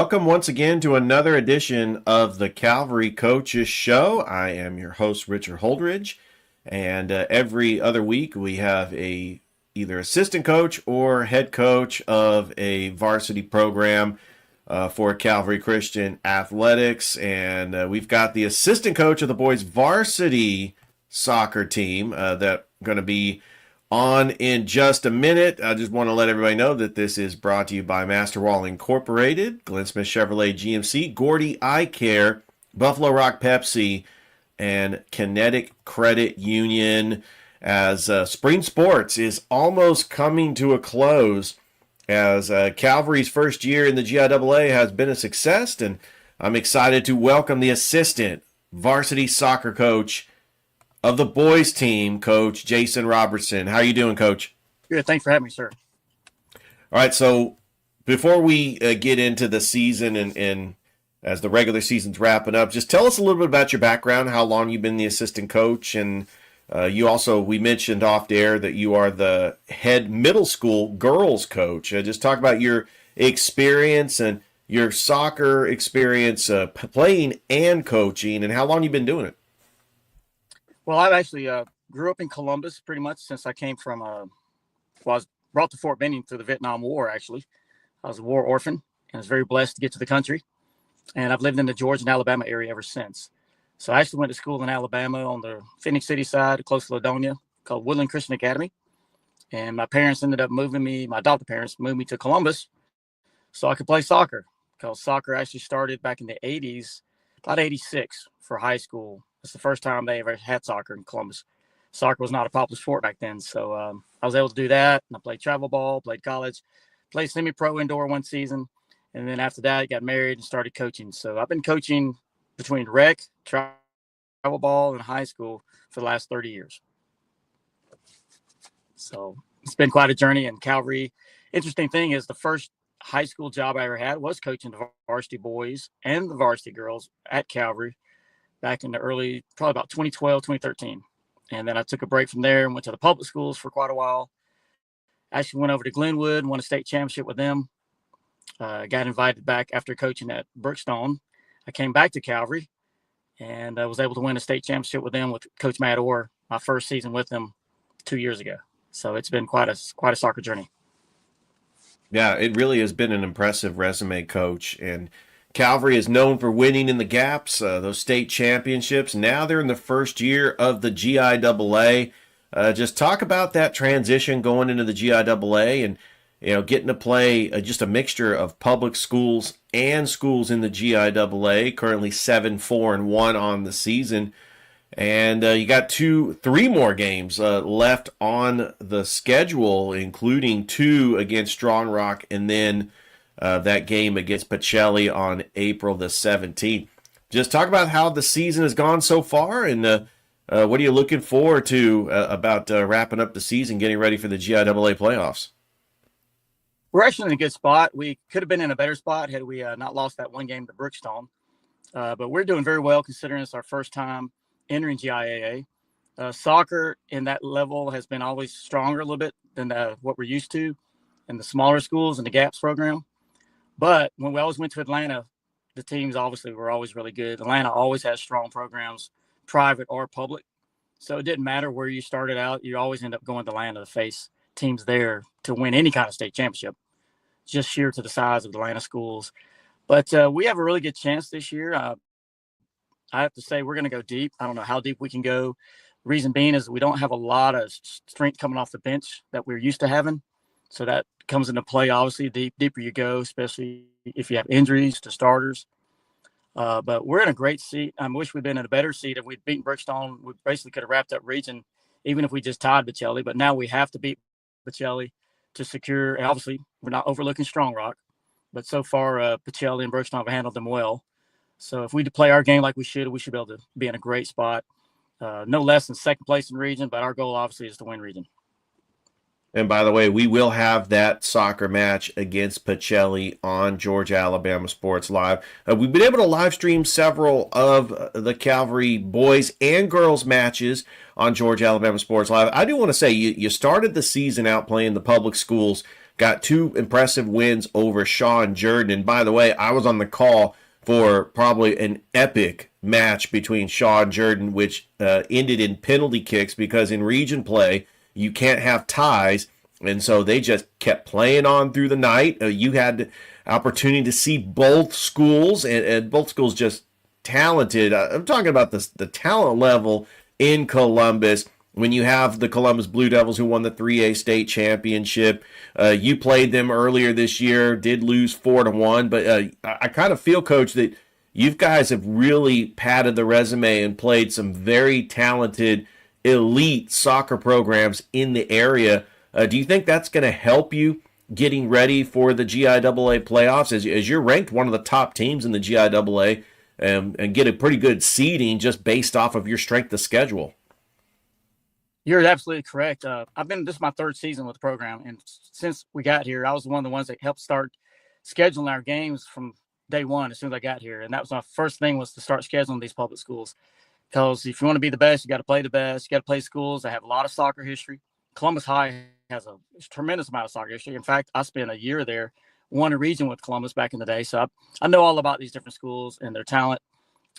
welcome once again to another edition of the Calvary Coaches Show. I am your host, Richard Holdridge, and every other week we have either assistant coach or head coach of a varsity program for Calvary Christian Athletics, and we've got the assistant coach of the boys varsity soccer team that going to be on in just a minute. I just want to let everybody know that this is brought to you by Masterwall Incorporated, Glenn Smith Chevrolet GMC, Gordy Eye Care, Buffalo Rock Pepsi, and Kinetic Credit Union. As spring sports is almost coming to a close, as Calvary's first year in the GIAA has been a success, and I'm excited to welcome the assistant varsity soccer coach of the boys team, Coach Jason Robertson. How are you doing, Coach? Good. Thanks for having me, sir. All right, so before we get into the season and as the regular season's wrapping up, just tell us a little bit about your background, how long you've been the assistant coach, and we mentioned off the air that you are the head middle school girls coach. Just talk about your experience and your soccer experience playing and coaching, and how long you've been doing it. Well, I've actually grew up in Columbus pretty much since I came from, I was brought to Fort Benning through the Vietnam War, actually. I was a war orphan and was very blessed to get to the country. And I've lived in the Georgia and Alabama area ever since. So I actually went to school in Alabama on the Phoenix City side, close to Ladonia, called Woodland Christian Academy. And my parents ended up my adopted parents moved me to Columbus so I could play soccer, because soccer actually started back in the 80s, about 86 for high school. It's the first time they ever had soccer in Columbus. Soccer was not a popular sport back then. So I was able to do that. And I played travel ball, played college, played semi-pro indoor one season. And then after that, I got married and started coaching. So I've been coaching between rec, travel ball, and high school for the last 30 years. So it's been quite a journey. And Calvary, interesting thing is the first high school job I ever had was coaching the varsity boys and the varsity girls at Calvary back in the probably about 2012, 2013. And then I took a break from there and went to the public schools for quite a while. Actually went over to Glenwood, won a state championship with them. Got invited back after coaching at Brookstone. I came back to Calvary and I was able to win a state championship with them with Coach Matt Orr, my first season with them 2 years ago. So it's been quite a soccer journey. Yeah, it really has been an impressive resume, Coach. And Calvary is known for winning in the gaps, those state championships. Now they're in the first year of the GIAA. Just talk about that transition going into the GIAA and getting to play just a mixture of public schools and schools in the GIAA. Currently 7-4-1 on the season, and you got 3 more games left on the schedule, including 2 against Strong Rock, and then that game against Pacelli on April the 17th. Just talk about how the season has gone so far, and what are you looking forward to about wrapping up the season, getting ready for the GIAA playoffs? We're actually in a good spot. We could have been in a better spot had we not lost that one game to Brookstone. But we're doing very well considering it's our first time entering GIAA. Soccer in that level has been always stronger a little bit than what we're used to in the smaller schools and the GAPS program. But when we always went to Atlanta, the teams obviously were always really good. Atlanta always has strong programs, private or public. So it didn't matter where you started out. You always end up going to Atlanta to face teams there to win any kind of state championship, just sheer to the size of the Atlanta schools. But we have a really good chance this year. I have to say we're going to go deep. I don't know how deep we can go. Reason being is we don't have a lot of strength coming off the bench that we're used to having. So that comes into play, obviously, deeper you go, especially if you have injuries to starters. But we're in a great seat. I wish we'd been in a better seat. If we'd beaten Brookstone, we basically could have wrapped up region, even if we just tied Pacelli. But now we have to beat Pacelli to secure. And obviously, we're not overlooking Strong Rock. But so far, Pacelli and Brookstone have handled them well. So if we play our game like we should be able to be in a great spot. No less than second place in region, but our goal, obviously, is to win region. And by the way, we will have that soccer match against Pacelli on Georgia Alabama Sports Live. We've been able to live stream several of the Calvary boys and girls matches on Georgia Alabama Sports Live. I do want to say you started the season out playing the public schools got 2 impressive wins over Sean Jordan. And by the way, I was on the call for probably an epic match between Sean Jordan, which ended in penalty kicks because in region play, you can't have ties. And so they just kept playing on through the night. You had the opportunity to see both schools, and both schools just talented. I'm talking about the talent level in Columbus. When you have the Columbus Blue Devils who won the 3A state championship, you played them earlier this year, did lose 4-1, but I kind of feel, Coach, that you guys have really padded the resume and played some very talented, elite soccer programs in the area. Do you think that's going to help you getting ready for the GIAA playoffs as you're ranked one of the top teams in the GIAA and get a pretty good seeding just based off of your strength of schedule? You're absolutely correct. This is my 3rd season with the program, and since we got here, I was one of the ones that helped start scheduling our games from day one as soon as I got here. And that was my first thing, was to start scheduling these public schools. Because if you want to be the best, you got to play the best. You got to play schools that have a lot of soccer history. Columbus High has a tremendous amount of soccer history. In fact, I spent a year there, won a region with Columbus back in the day. So I know all about these different schools and their talent.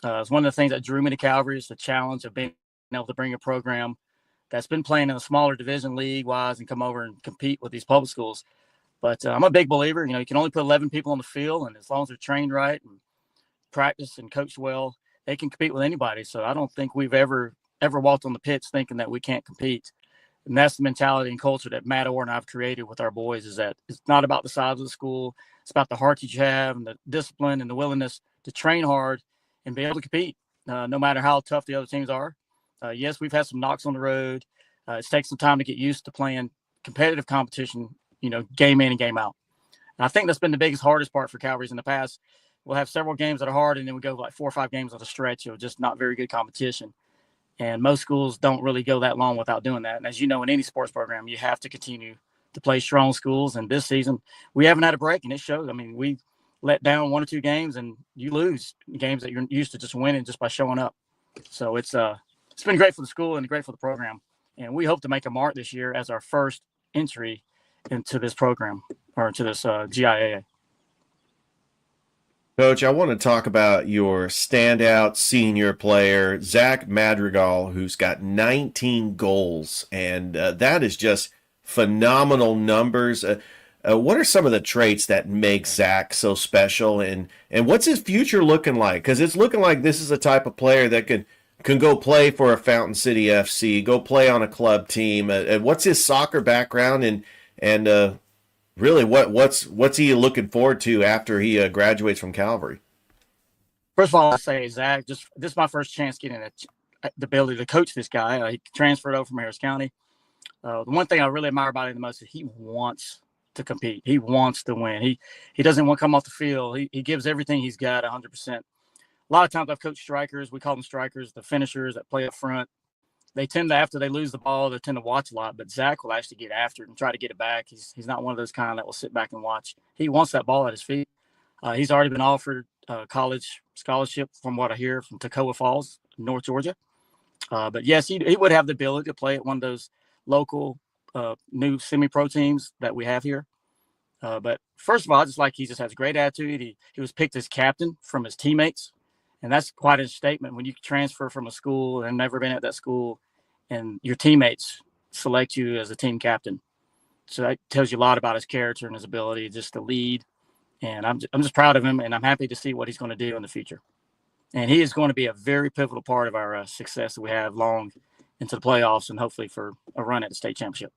It's one of the things that drew me to Calvary, is the challenge of being able to bring a program that's been playing in a smaller division league-wise and come over and compete with these public schools. But I'm a big believer, you can only put 11 people on the field, and as long as they're trained right and practice and coached well, they can compete with anybody. So I don't think we've ever walked on the pitch thinking that we can't compete. And that's the mentality and culture that Matt Orr and I've created with our boys, is that it's not about the size of the school. It's about the heart that you have and the discipline and the willingness to train hard and be able to compete, no matter how tough the other teams are. Yes, we've had some knocks on the road. It's taken some time to get used to playing competitive competition, game in and game out. And I think that's been the biggest, hardest part for Calvary's in the past. We'll have several games that are hard, and then we go like 4 or 5 games on a stretch of just not very good competition. And most schools don't really go that long without doing that. And as you know, in any sports program, you have to continue to play strong schools. And this season, we haven't had a break, and it shows. I mean, we let down 1 or 2 games, and you lose games that you're used to just winning just by showing up. So it's been great for the school and great for the program. And we hope to make a mark this year as our first entry into this program, or into this GIAA. Coach, I want to talk about your standout senior player, Zach Madrigal, who's got 19 goals, and that is just phenomenal numbers. What are some of the traits that make Zach so special, and what's his future looking like? Because it's looking like this is a type of player that can go play for a Fountain City FC, go play on a club team. What's his soccer background, and really what's he looking forward to after he graduates from Calvary? First of all, I'll say, Zach, this is my first chance getting the ability to coach this guy. He transferred over from Harris County. The one thing I really admire about him the most is he wants to compete. He wants to win. He doesn't want to come off the field. He gives everything he's got 100%. A lot of times I've coached strikers. We call them strikers, the finishers that play up front. They tend to, after they lose the ball, they tend to watch a lot. But Zach will actually get after it and try to get it back. He's not one of those kind that will sit back and watch. He wants that ball at his feet. He's already been offered a college scholarship, from what I hear, from Toccoa Falls, North Georgia. But yes, he would have the ability to play at one of those local new semi-pro teams that we have here. But first of all, he just has a great attitude. He was picked as captain from his teammates. And that's quite a statement when you transfer from a school and never been at that school, and your teammates select you as a team captain. So that tells you a lot about his character and his ability just to lead. And I'm just proud of him, and I'm happy to see what he's going to do in the future. And he is going to be a very pivotal part of our success that we have long into the playoffs, and hopefully for a run at the state championship.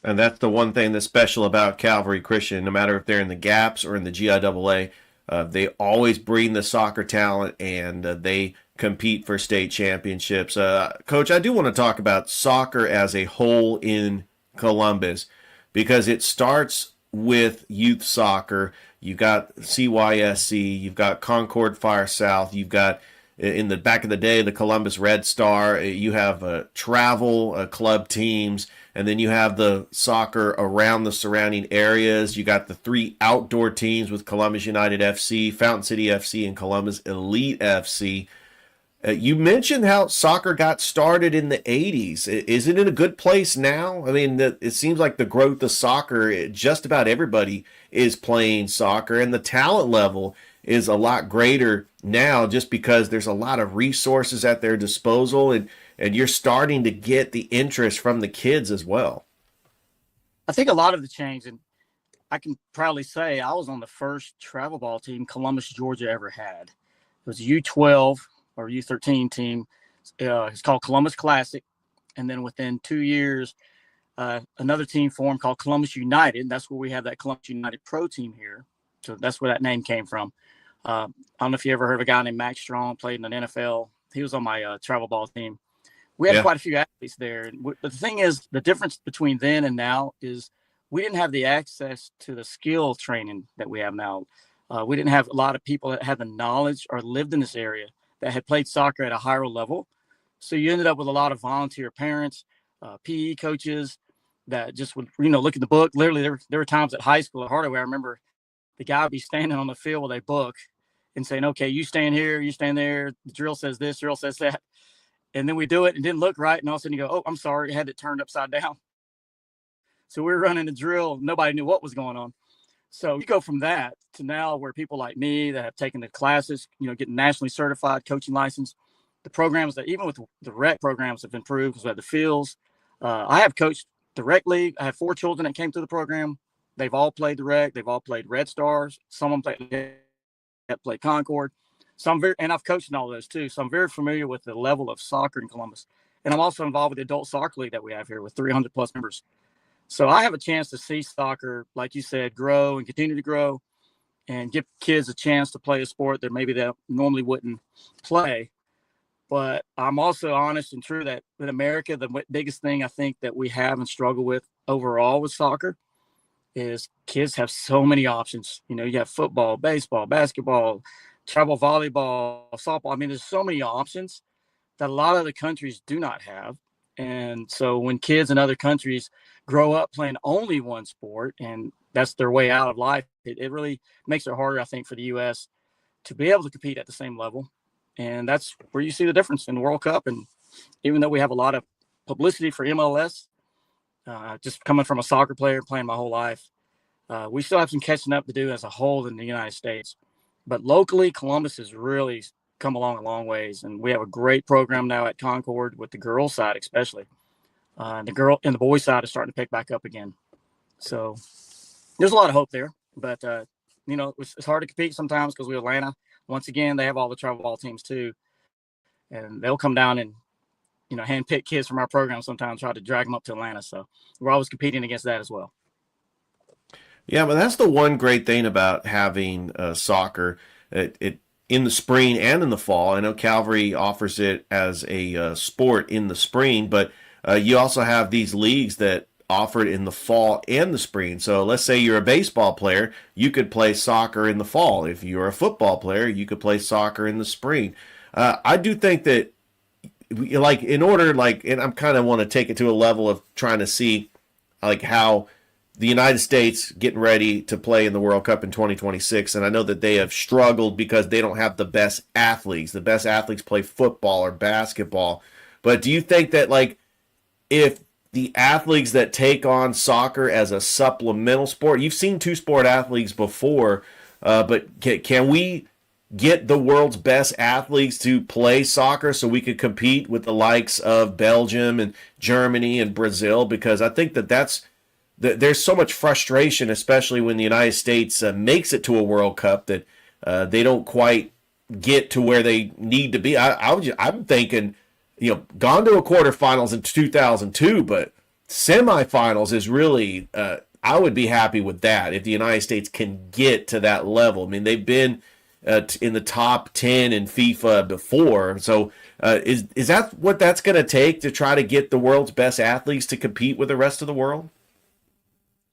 And that's the one thing that's special about Calvary Christian. No matter if they're in the Gaps or in the GIAA, they always bring the soccer talent, and they compete for state championships. Coach, I do want to talk about soccer as a whole in Columbus, because it starts with youth soccer. You've got CYSC, you've got Concord Fire South, you've got, in the back of the day, the Columbus Red Star. You have travel club teams, and then you have the soccer around the surrounding areas. You got the 3 outdoor teams with Columbus United FC, Fountain City FC, and Columbus Elite FC. You mentioned how soccer got started in the 80s. Is it in a good place now? I mean, it seems like the growth of soccer, just about everybody is playing soccer, and the talent level is a lot greater now just because there's a lot of resources at their disposal, and you're starting to get the interest from the kids as well. I think a lot of the change, and I can proudly say I was on the first travel ball team Columbus, Georgia ever had. It was a U12 or U13 team. It's called Columbus Classic. And then within 2 years, another team formed called Columbus United. That's where we have that Columbus United Pro team here. So that's where that name came from. I don't know if you ever heard of a guy named Max Strong, played in the NFL. He was on my travel ball team. We had Yeah. quite a few athletes there. But the thing is, the difference between then and now is we didn't have the access to the skill training that we have now. We didn't have a lot of people that had the knowledge or lived in this area that had played soccer at a higher level. So you ended up with a lot of volunteer parents, PE coaches that just would, look at the book. Literally, there were times at high school at Hardaway, I remember the guy would be standing on the field with a book and saying, okay, you stand here, you stand there. The drill says this, drill says that. And then we do it and didn't look right. And all of a sudden you go, oh, I'm sorry, I had it turned upside down. So we were running a drill. Nobody knew what was going on. So you go from that to now where people like me that have taken the classes, getting nationally certified coaching license, the programs that even with the rec programs have improved because we have the fields. I have coached the rec league. I have 4 children that came through the program. They've all played the rec. They've all played Red Stars. Some of them played Concord. So and I've coached in all those too. So I'm very familiar with the level of soccer in Columbus. And I'm also involved with the adult soccer league that we have here with 300 plus members. So I have a chance to see soccer, like you said, grow and continue to grow and give kids a chance to play a sport that maybe they normally wouldn't play. But I'm also honest and true that in America, the biggest thing I think that we have and struggle with overall with soccer is kids have so many options. You have football, baseball, basketball, travel volleyball, softball. I mean, there's so many options that a lot of the countries do not have. And so when kids in other countries grow up playing only one sport and that's their way out of life, it really makes it harder, I think, for the U.S. to be able to compete at the same level. And that's where you see the difference in the World Cup. And even though we have a lot of publicity for MLS, just coming from a soccer player playing my whole life, we still have some catching up to do as a whole in the United States. But locally, Columbus has really come along a long ways. And we have a great program now at Concord with the girls' side, especially. The girl and the boys' side is starting to pick back up again. So there's a lot of hope there. But, it's hard to compete sometimes because we're Atlanta. Once again, they have all the travel ball teams too. And they'll come down and, handpick kids from our program sometimes, try to drag them up to Atlanta. So we're always competing against that as well. Yeah, but that's the one great thing about having soccer. It in the spring and in the fall. I know Calvary offers it as a sport in the spring, but you also have these leagues that offer it in the fall and the spring. So let's say you're a baseball player, you could play soccer in the fall. If you're a football player, you could play soccer in the spring. I do think that, in order, and I'm kind of want to take it to a level of trying to see, how the United States getting ready to play in the World Cup in 2026, and I know that they have struggled because they don't have the best athletes. The best athletes play football or basketball. But do you think that, if the athletes that take on soccer as a supplemental sport, you've seen two-sport athletes before, but can we get the world's best athletes to play soccer so we could compete with the likes of Belgium and Germany and Brazil? Because I think there's so much frustration, especially when the United States makes it to a World Cup, that they don't quite get to where they need to be. I'm thinking, gone to a quarterfinals in 2002, but semifinals is really, I would be happy with that if the United States can get to that level. I mean, they've been in the top 10 in FIFA before. So is that what that's going to take to try to get the world's best athletes to compete with the rest of the world?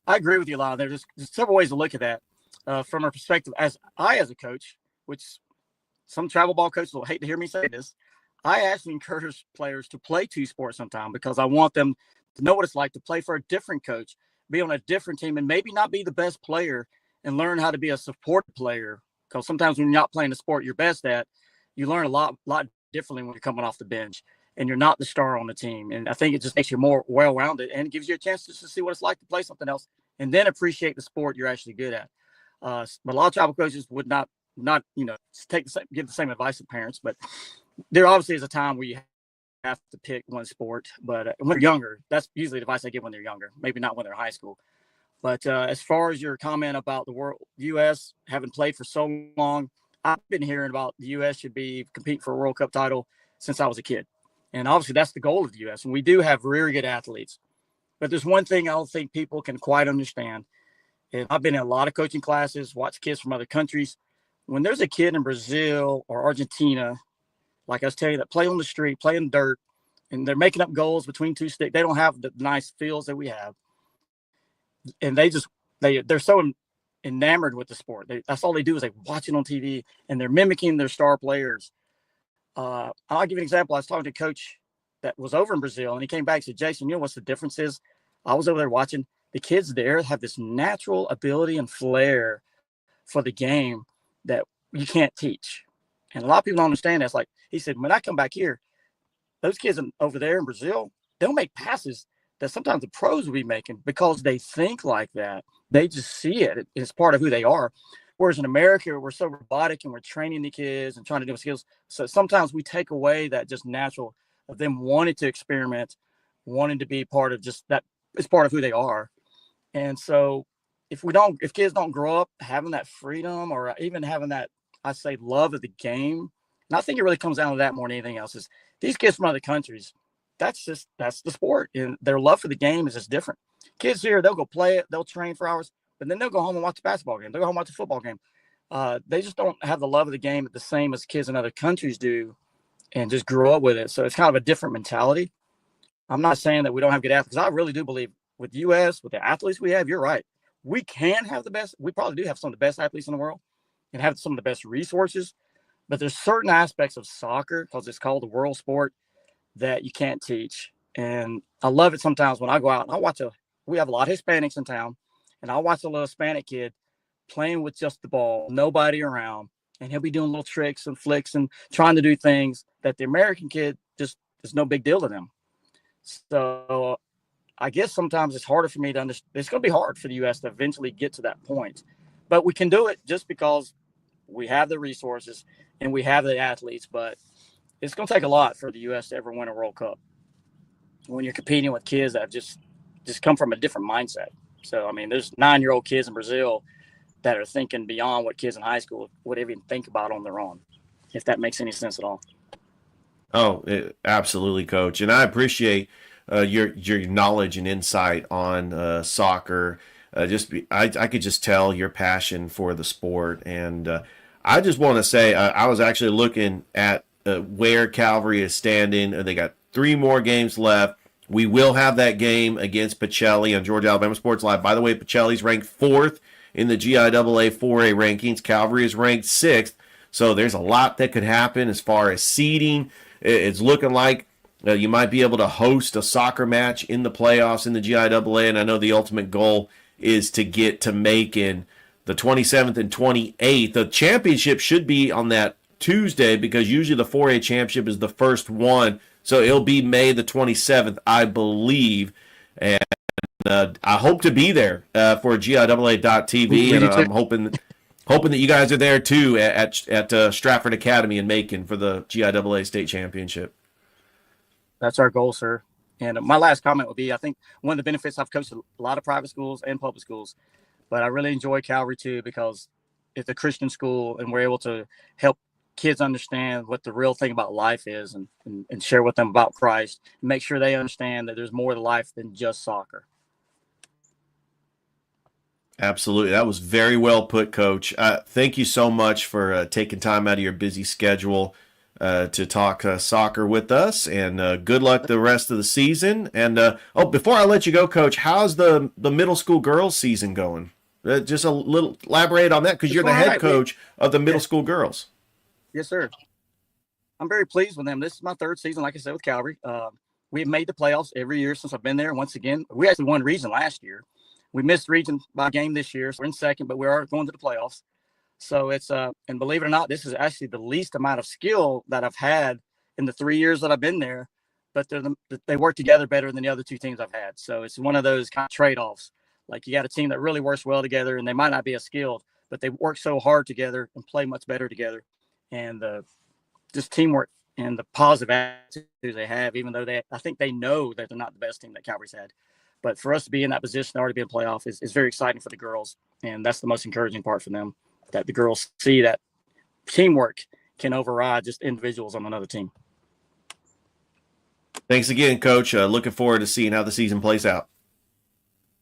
I agree with you a lot. There's several ways to look at that from a perspective as a coach, which some travel ball coaches will hate to hear me say this. I actually encourage players to play two sports sometime because I want them to know what it's like to play for a different coach, be on a different team, and maybe not be the best player and learn how to be a support player. Because sometimes when you're not playing the sport you're best at, you learn a lot differently when you're coming off the bench and you're not the star on the team. And I think it just makes you more well-rounded and gives you a chance just to see what it's like to play something else and then appreciate the sport you're actually good at. But a lot of travel coaches would not give the same advice to parents, but there obviously is a time where you have to pick one sport. But when they're younger, that's usually the advice I give when they're younger, maybe not when they're in high school. But as far as your comment about the U.S. having played for so long, I've been hearing about the U.S. should be competing for a World Cup title since I was a kid. And obviously that's the goal of the U.S. And we do have very good athletes. But there's one thing I don't think people can quite understand. And I've been in a lot of coaching classes, watched kids from other countries. When there's a kid in Brazil or Argentina, like I was telling you, that play on the street, play in dirt, and they're making up goals between two sticks. They don't have the nice fields that we have. And they're so enamored with the sport. That's all they do is they watch it on TV, and they're mimicking their star players. I'll give you an example. I was talking to a coach that was over in Brazil, and he came back and said, Jason, you know what's the difference is? I was over there watching. The kids there have this natural ability and flair for the game that you can't teach. And a lot of people don't understand that. It's like, he said, when I come back here, those kids over there in Brazil, they'll make passes that sometimes the pros will be making because they think like that. They just see it. It's part of who they are. Whereas in America, we're so robotic and we're training the kids and trying to do skills. So sometimes we take away that just natural of them wanting to experiment, wanting to be part of just that. It's part of who they are. And so if kids don't grow up having that freedom or even having that, I say, love of the game, and I think it really comes down to that more than anything else, is these kids from other countries, that's the sport. And their love for the game is just different. Kids here, they'll go play it, they'll train for hours, but then they'll go home and watch a basketball game. They'll go home and watch a football game. They just don't have the love of the game the same as kids in other countries do and just grow up with it. So it's kind of a different mentality. I'm not saying that we don't have good athletes. I really do believe with the U.S., with the athletes we have, you're right. We can have the best. We probably do have some of the best athletes in the world and have some of the best resources. But there's certain aspects of soccer, because it's called the world sport, that you can't teach. And I love it sometimes when I go out and we have a lot of Hispanics in town, and I'll watch a little Hispanic kid playing with just the ball, nobody around, and he'll be doing little tricks and flicks and trying to do things that the American kid just is no big deal to them. So I guess sometimes it's harder for me to understand. It's going to be hard for the U.S. to eventually get to that point. But we can do it just because we have the resources and we have the athletes. But it's going to take a lot for the U.S. to ever win a World Cup when you're competing with kids that have just come from a different mindset. So, I mean, there's 9-year-old kids in Brazil that are thinking beyond what kids in high school would even think about on their own, if that makes any sense at all. Oh, absolutely, Coach. And I appreciate your knowledge and insight on soccer. I could just tell your passion for the sport. And I just want to say I was actually looking at where Calvary is standing. They got 3 more games left. We will have that game against Pacelli on Georgia Alabama Sports Live. By the way, Pacelli's ranked 4th in the GIAA 4A rankings. Calvary is ranked 6th. So there's a lot that could happen as far as seeding. It's looking like you might be able to host a soccer match in the playoffs in the GIAA, and I know the ultimate goal is to get to Macon the 27th and 28th. The championship should be on that Tuesday because usually the 4A championship is the first one, so it'll be May the 27th, I believe, and I hope to be there for GIAA.tv, and I'm hoping that you guys are there too at Stratford Academy in Macon for the GIAA state championship. That's our goal, sir. And my last comment would be, I think one of the benefits, I've coached a lot of private schools and public schools, but I really enjoy Calvary too because it's a Christian school and we're able to help kids understand what the real thing about life is and share with them about Christ and make sure they understand that there's more to life than just soccer. Absolutely. That was very well put, Coach. Thank you so much for taking time out of your busy schedule to talk soccer with us, and good luck the rest of the season. And before I let you go, Coach, how's the middle school girls season going? Just a little elaborate on that, because you're the head coach of the middle school girls. Yes, sir. I'm very pleased with them. This is my 3rd season, like I said, with Calvary. We've made the playoffs every year since I've been there. Once again, we actually won region last year. We missed region by a game this year, so we're in 2nd, but we are going to the playoffs. So it's and believe it or not, this is actually the least amount of skill that I've had in the 3 years that I've been there, but they work together better than the other two teams I've had. So it's one of those kind of trade-offs. Like, you got a team that really works well together, and they might not be as skilled, but they work so hard together and play much better together. And just teamwork and the positive attitude they have, even though I think they know that they're not the best team that Calvary's had. But for us to be in that position, already be in playoff, is very exciting for the girls. And that's the most encouraging part for them, that the girls see that teamwork can override just individuals on another team. Thanks again, Coach. Looking forward to seeing how the season plays out.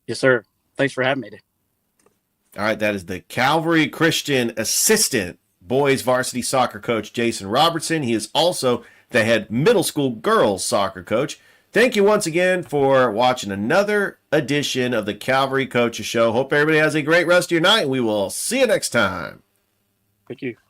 Yes, sir. Thanks for having me. All right, that is the Calvary Christian assistant boys varsity soccer coach, Jason Robertson. He is also the head middle school girls soccer coach. Thank you once again for watching another edition of the Calvary Coaches Show. Hope everybody has a great rest of your night, and we will see you next time. Thank you.